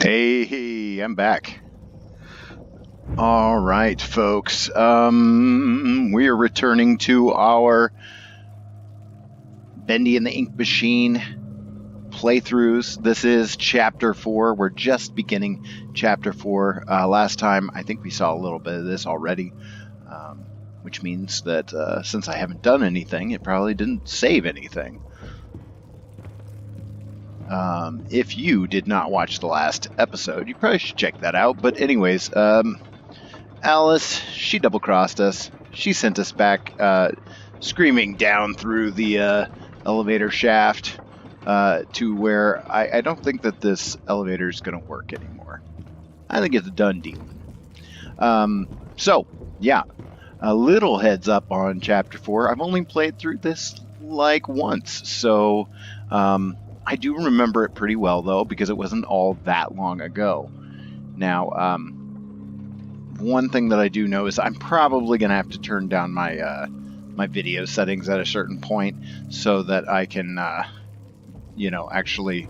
Hey, I'm back. All right, folks. We are returning to our Bendy and the Ink Machine playthroughs. This is Chapter 4. We're just beginning Chapter 4. Last time, I think we saw a little bit of this already, which means that since I haven't done anything, it probably didn't save anything. If you did not watch the last episode, you probably should check that out. But anyways, Alice, she double-crossed us. She sent us back screaming down through the elevator shaft to where I don't think that this elevator is going to work anymore. I think it's a done deal. So, yeah, a little heads up on Chapter 4. I've only played through this like once, so I do remember it pretty well, though, because it wasn't all that long ago. Now, one thing that I do know is I'm probably going to have to turn down my my video settings at a certain point so that I can, actually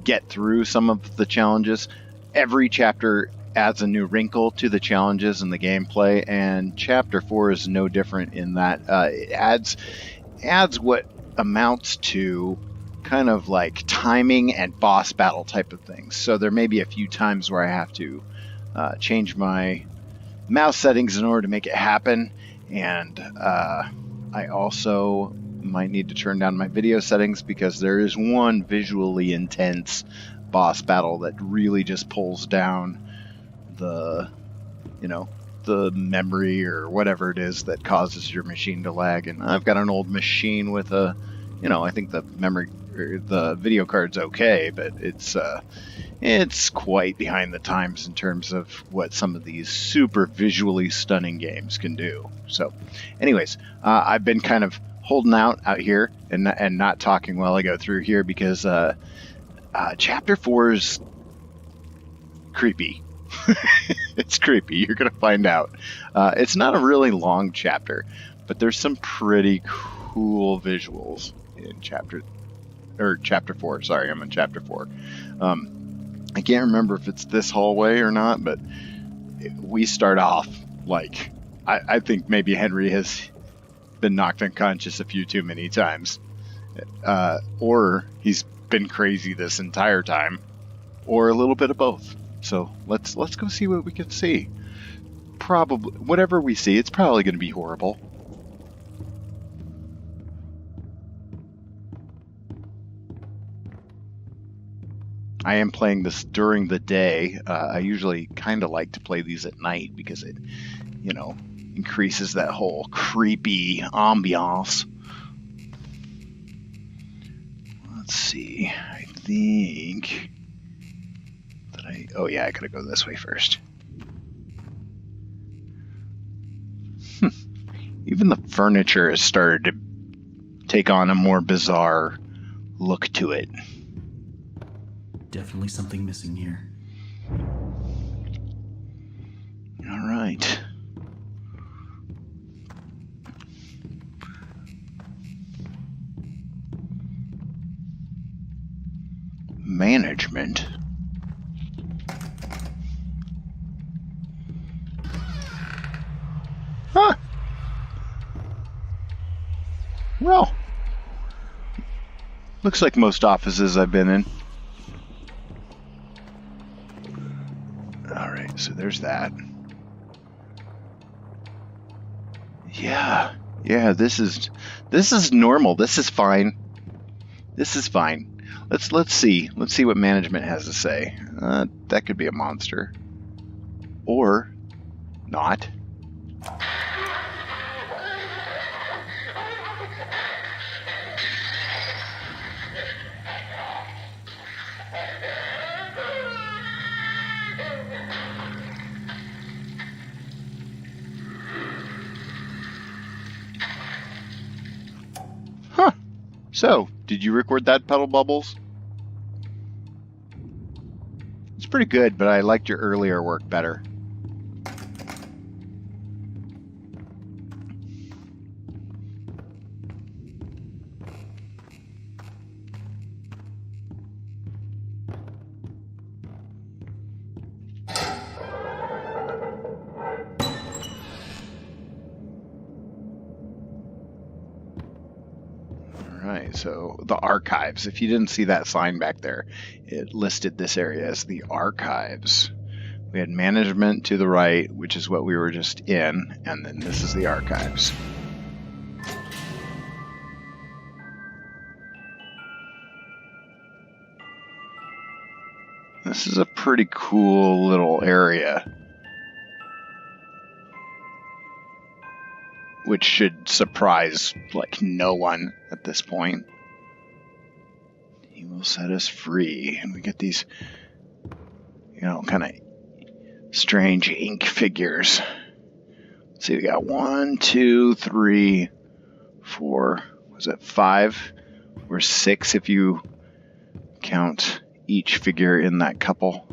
get through some of the challenges. Every chapter adds a new wrinkle to the challenges and the gameplay, and Chapter 4 is no different in that it adds what amounts to kind of like timing and boss battle type of things. So there may be a few times where I have to change my mouse settings in order to make it happen, and I also might need to turn down my video settings because there is one visually intense boss battle that really just pulls down the memory or whatever it is that causes your machine to lag. And I've got an old machine with a, I think the memory, the video card's okay, but it's quite behind the times in terms of what some of these super visually stunning games can do. So, anyways, I've been kind of holding out here and not talking while I go through here because Chapter 4 is creepy. It's creepy. You're going to find out. It's not a really long chapter, but there's some pretty cool visuals in Chapter 4. Sorry, I'm in Chapter 4. I can't remember if it's this hallway or not, but we start off like I think maybe Henry has been knocked unconscious a few too many times, or he's been crazy this entire time, or a little bit of both. So let's go see what we can see. Probably whatever we see, it's probably going to be horrible. I am playing this during the day. I usually kind of like to play these at night because it, increases that whole creepy ambiance. Let's see. I think that oh yeah, I gotta go this way first. Even the furniture has started to take on a more bizarre look to it. Definitely something missing here. All right. Management. Huh. Well, looks like most offices I've been in. Alright, so there's that. Yeah, this is normal. This is fine. This is fine. Let's see what management has to say. That could be a monster. Or not. Huh. So, did you record that, Puddle Bubbles? It's pretty good, but I liked your earlier work better. Alright, so the archives. If you didn't see that sign back there, it listed this area as the archives. We had management to the right, which is what we were just in, and then this is the archives. This is a pretty cool little area, which should surprise like no one at this point. He will set us free, and we get these, you know, kind of strange ink figures. Let's see, we got 1, 2, 3, 4. Was it 5 or 6 if you count each figure in that couple?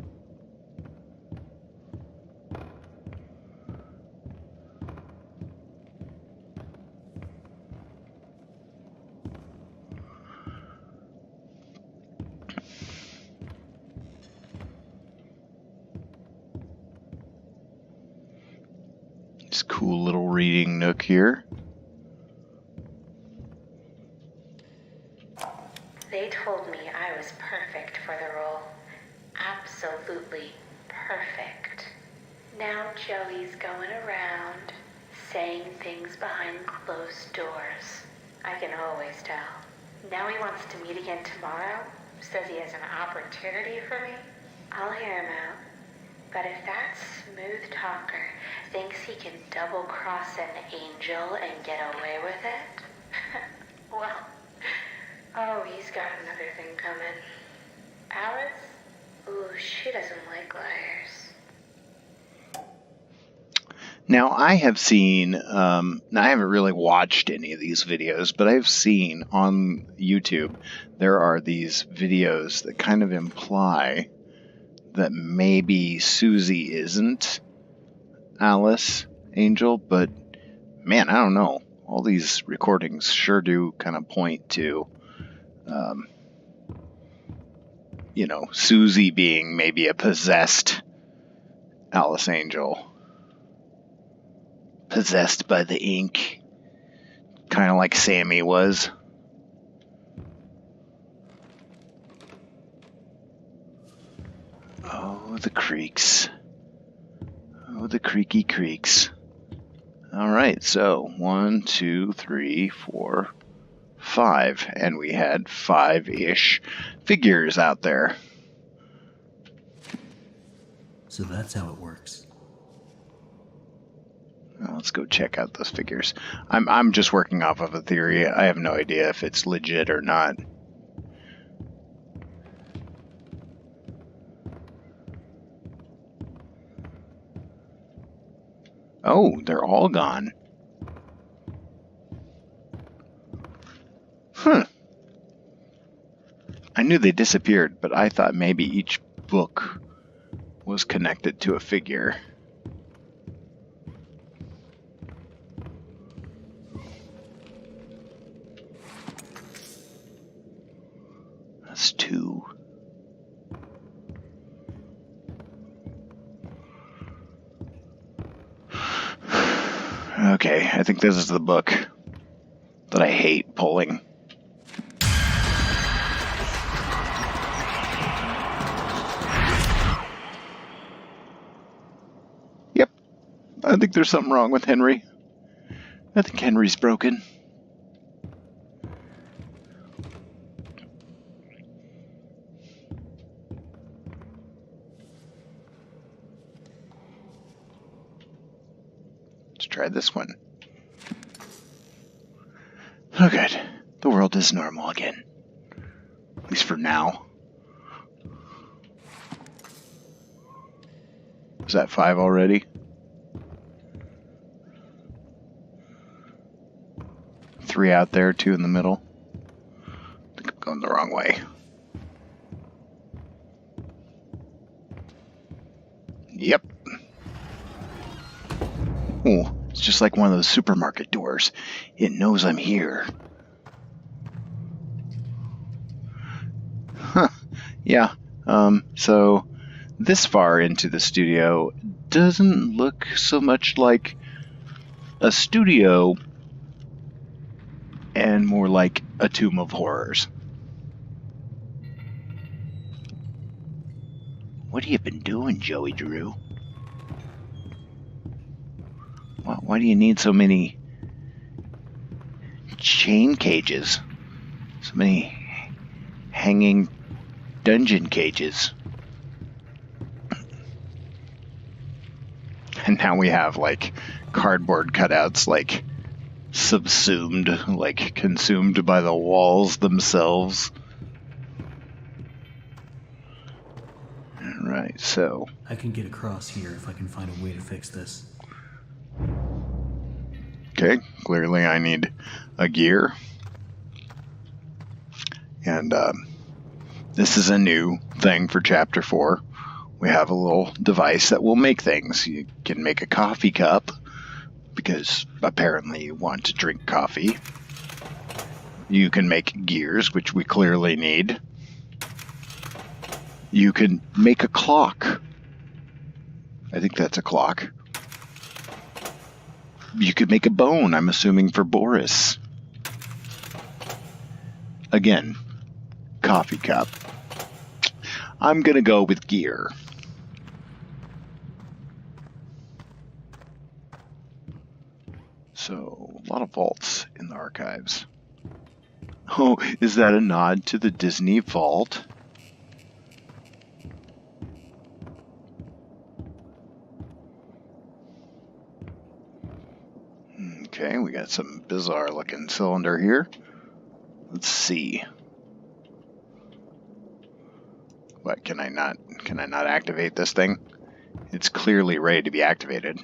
This cool little reading nook here. They told me I was perfect for the role. Absolutely perfect. Now Joey's going around saying things behind closed doors. I can always tell. Now he wants to meet again tomorrow. Says he has an opportunity for me. I'll hear him out. But if that smooth talker thinks he can double-cross an angel and get away with it, well, oh, he's got another thing coming. Alice? Ooh, she doesn't like liars. Now, I have seen, now I haven't really watched any of these videos, but I've seen on YouTube, there are these videos that kind of imply that maybe Susie isn't Alice Angel, but man, I don't know. All these recordings sure do kind of point to, you know, Susie being maybe a possessed Alice Angel. Possessed by the ink. Kind of like Sammy was. Oh, the creaks. Oh, the creaky creaks. Alright, so 1, 2, 3, 4, 5. And we had 5-ish figures out there. So that's how it works. Well, let's go check out those figures. I'm just working off of a theory. I have no idea if it's legit or not. Oh, they're all gone. Huh. I knew they disappeared, but I thought maybe each book was connected to a figure. That's 2. Okay, I think this is the book that I hate pulling. Yep, I think there's something wrong with Henry. I think Henry's broken. Let's try this one. Oh good. The world is normal again. At least for now. Is that 5 already? 3 out there, 2 in the middle. I think I'm going the wrong way. Yep. Oh, it's just like one of those supermarket doors. It knows I'm here. Huh. Yeah. So this far into the studio doesn't look so much like a studio and more like a tomb of horrors. What have you been doing, Joey Drew? Why do you need so many chain cages? So many hanging dungeon cages. And now we have, like, cardboard cutouts, like, subsumed, like, consumed by the walls themselves. Alright, so... I can get across here if I can find a way to fix this. Okay, clearly I need a gear. And this is a new thing for Chapter 4. We have a little device that will make things. You can make a coffee cup, because apparently you want to drink coffee. You can make gears, which we clearly need. You can make a clock. I think that's a clock. You could make a bone, I'm assuming, for Boris. Again, coffee cup. I'm gonna go with gear. So, a lot of vaults in the archives. Oh, is that a nod to the Disney vault? Okay, we got some bizarre looking cylinder here. Let's see. What, can I not activate this thing? It's clearly ready to be activated.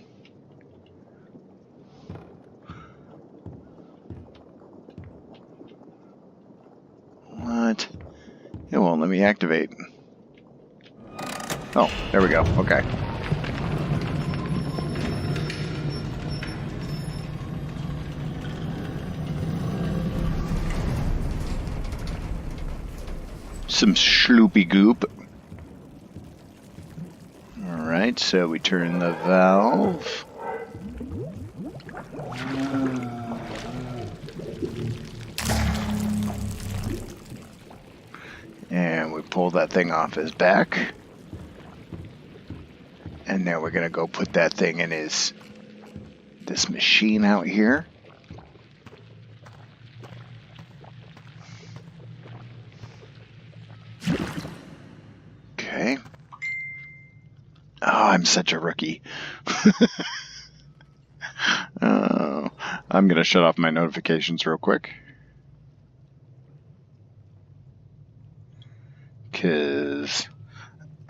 What? It won't let me activate. Oh, there we go. Okay. Some schloopy goop. Alright, so we turn the valve. And we pull that thing off his back. And now we're gonna go put that thing in this machine out here. Okay. Oh, I'm such a rookie. Oh, I'm gonna shut off my notifications real quick. Because,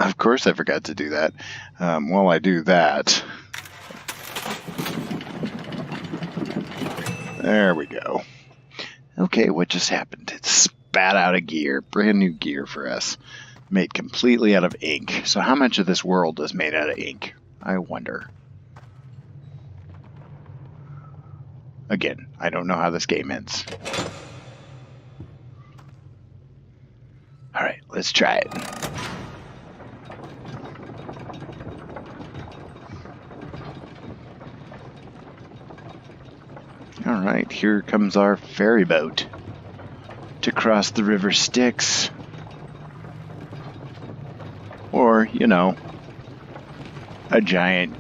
of course I forgot to do that. While I do that... There we go. Okay, what just happened? It spat out a gear. Brand new gear for us. Made completely out of ink. So how much of this world is made out of ink? I wonder. Again, I don't know how this game ends. Alright, let's try it. Alright, here comes our ferry boat to cross the river Styx. Or, you know, a giant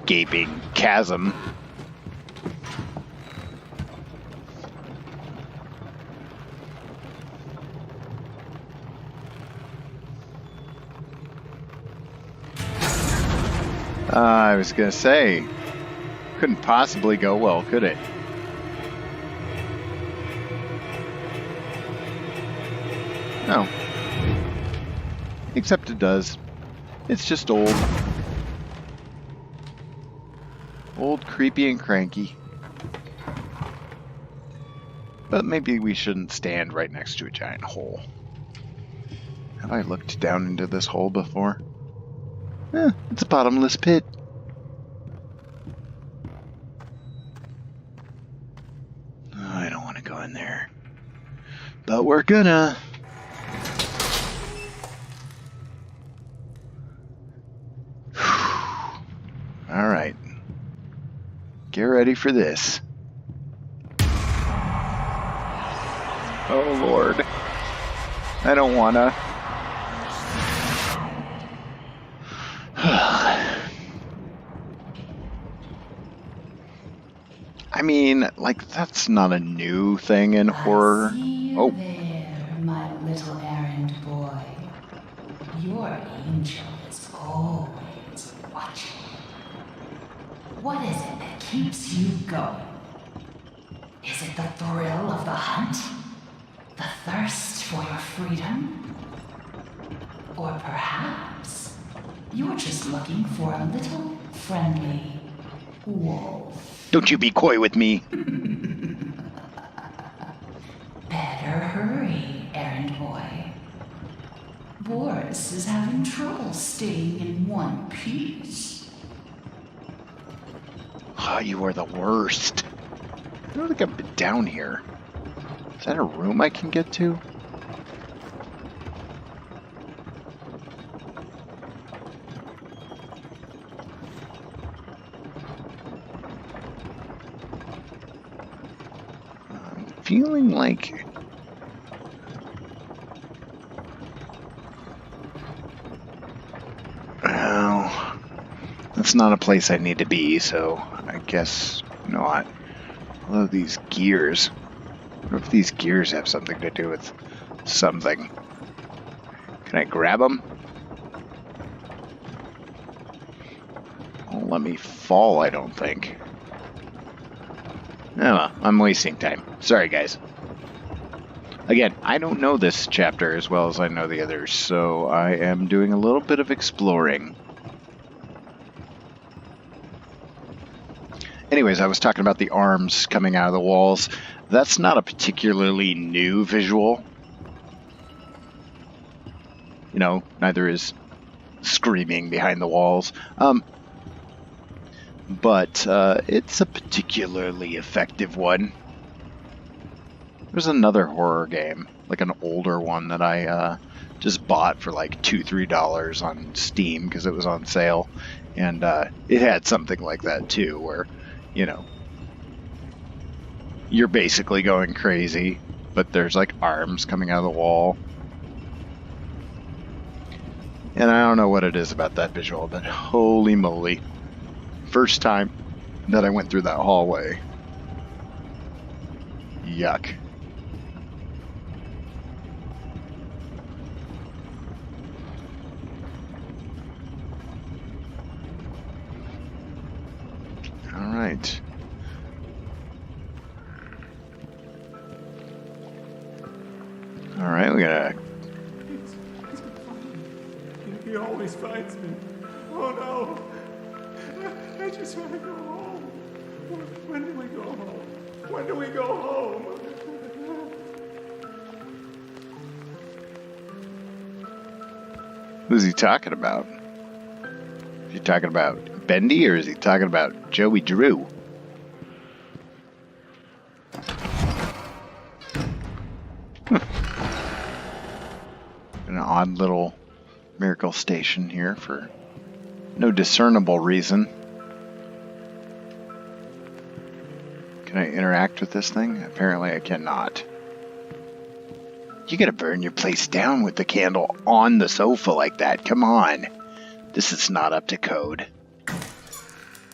gaping chasm. I was gonna say, couldn't possibly go well, could it? No. Except it does. It's just old. Old, creepy, and cranky. But maybe we shouldn't stand right next to a giant hole. Have I looked down into this hole before? It's a bottomless pit. Oh, I don't want to go in there. But we're gonna. Alright. Get ready for this. Oh, Lord. I don't wanna. I mean, like, that's not a new thing in horror. I see you Oh, there, my little errand boy. Your angel is always watching. What is it that keeps you going? Is it the thrill of the hunt? The thirst for your freedom? Or perhaps you're just looking for a little friendly wolf. don't you be coy with me. Better hurry, errand boy. Boris is having trouble staying in one piece. Oh, you are the worst. I don't think I've been down here. Is that a room I can get to? I'm feeling like... Well, that's not a place I need to be, so I guess not. Although these gears... I wonder if these gears have something to do with something. Can I grab them? Won't let me fall, I don't think. Oh well, I'm wasting time. Sorry, guys. Again, I don't know this chapter as well as I know the others, so I am doing a little bit of exploring. Anyways, I was talking about the arms coming out of the walls. That's not a particularly new visual. You know, neither is screaming behind the walls. But it's a particularly effective one. There's another horror game, like an older one that I just bought for like $2-3 on Steam because it was on sale. And it had something like that too, where, you know, you're basically going crazy, but there's like arms coming out of the wall. And I don't know what it is about that visual, but holy moly. First time that I went through that hallway. Yuck. All right. All right, we gotta... He always finds me. Oh no! I just want to go home. When do we go home? When do we go home? Who's he talking about? Is he talking about Bendy or is he talking about Joey Drew? An odd little miracle station here for no discernible reason. Can I interact with this thing? Apparently I cannot. You gotta burn your place down with the candle on the sofa like that. Come on. This is not up to code.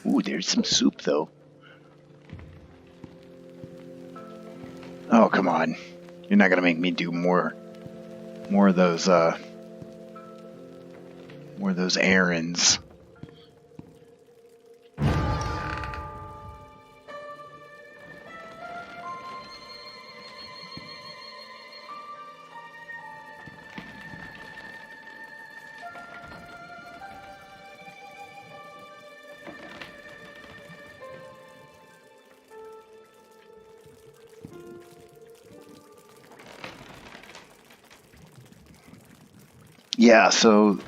Ooh, there's some soup though. Oh, come on. You're not gonna make me do more of those errands. Yeah, so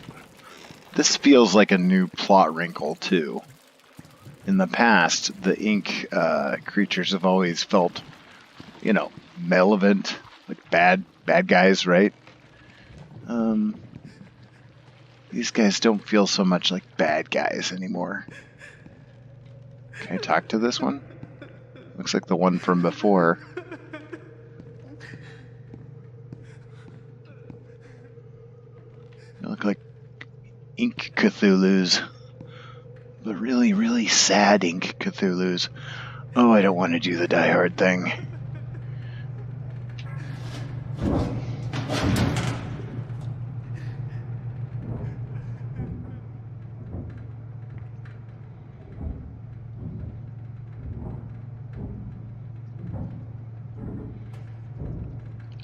this feels like a new plot wrinkle too. In the past, the ink creatures have always felt, you know, malevolent, like bad guys, right? These guys don't feel so much like bad guys anymore. Can I talk to this one? Looks like the one from before. Ink-thulus. The really, really sad Ink-thulus. Oh, I don't want to do the Die Hard thing.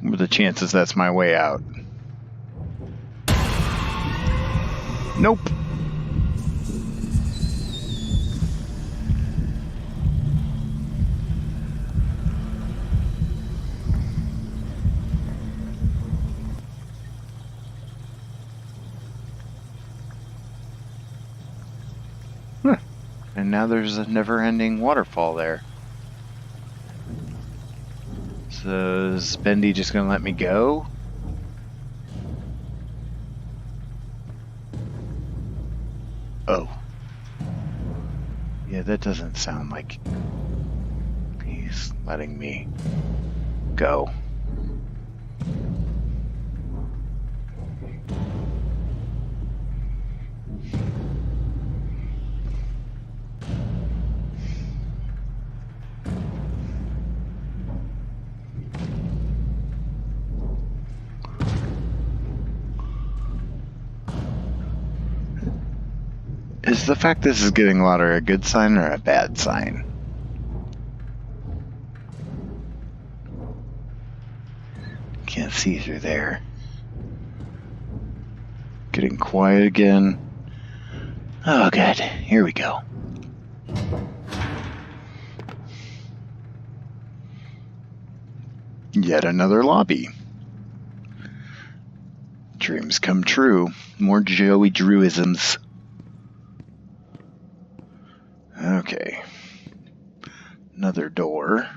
What are the chances that's my way out? Nope. Huh. And now there's a never-ending waterfall there. So is Bendy just gonna let me go? Oh. Yeah, that doesn't sound like he's letting me go. Is the fact this is getting louder a good sign or a bad sign? Can't see through there. Getting quiet again. Oh, good. Here we go. Yet another lobby. Dreams come true. More Joey Drewisms. Okay. Another door.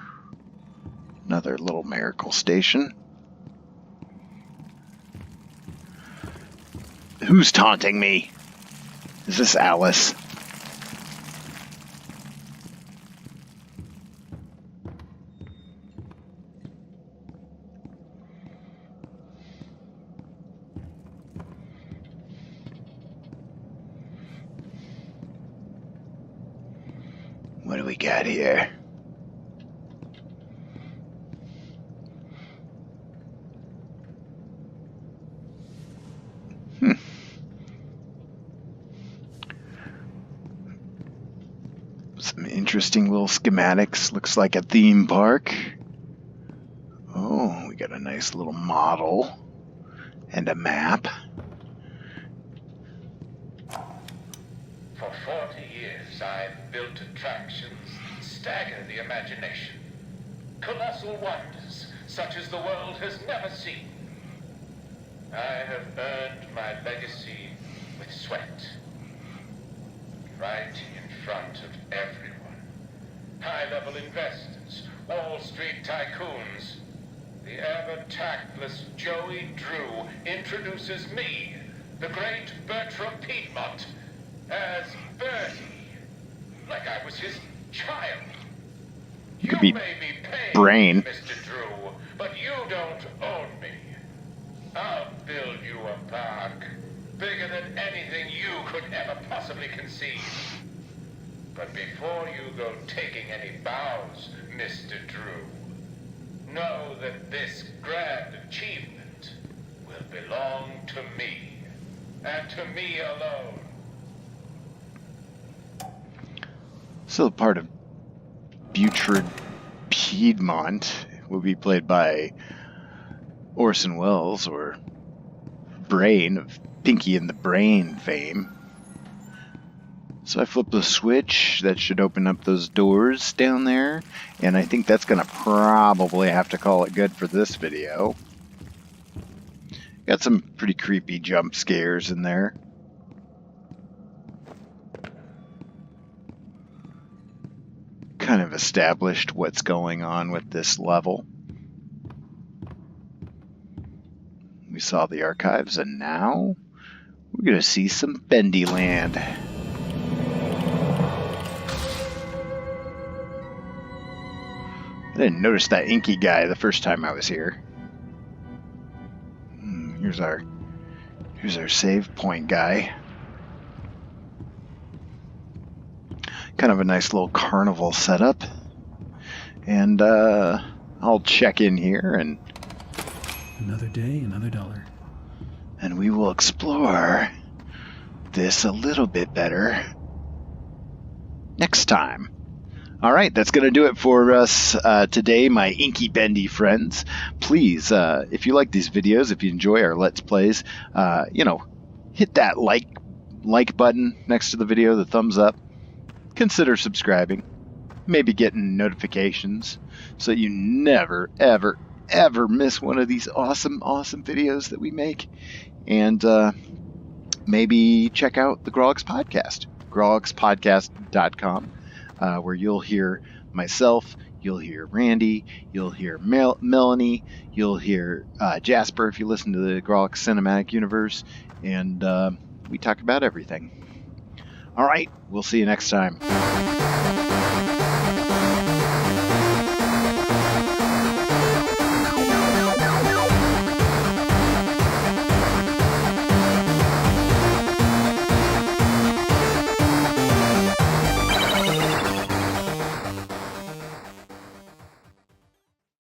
Another little miracle station. Who's taunting me? Is this Alice? What do we got here? Some interesting little schematics. Looks like a theme park. Oh, we got a nice little model and a map. For 40 years, I've built attractions that stagger the imagination. Colossal wonders, such as the world has never seen. I have earned my legacy with sweat. Right in front of everyone. High-level investors, Wall Street tycoons. The ever-tactless Joey Drew introduces me, the great Bertram Piedmont, as Bertie, like I was his child. You Could be may be paying Brain. me, Mr. Drew, but you don't own me. I'll build you a park, bigger than anything you could ever possibly conceive. But before you go taking any bows, Mr. Drew, know that this grand achievement will belong to me, and to me alone. So part of Butrid Piedmont will be played by Orson Welles, or Brain of Pinky and the Brain fame. So I flip the switch, that should open up those doors down there, and I think that's going to probably have to call it good for this video. Got some pretty creepy jump scares in there. Kind of established what's going on with this level. We saw the archives, and now we're going to see some Bendy Land. I didn't notice that inky guy the first time I was here. Here's our save point guy. kind of a nice little carnival setup. And I'll check in here, and Another day, another dollar. and we will explore this a little bit better next time. All right, that's going to do it for us today, my inky bendy friends. Please, if you like these videos, if you enjoy our Let's Plays, hit that like button next to the video, the thumbs up. Consider subscribing, maybe getting notifications so you never, ever, ever miss one of these awesome videos that we make. And maybe check out the Grawlix podcast, grawlixpodcast.com, where you'll hear myself, you'll hear Randy, you'll hear Melanie, you'll hear Jasper if you listen to the Grawlix Cinematic Universe, and we talk about everything. All right, we'll see you next time.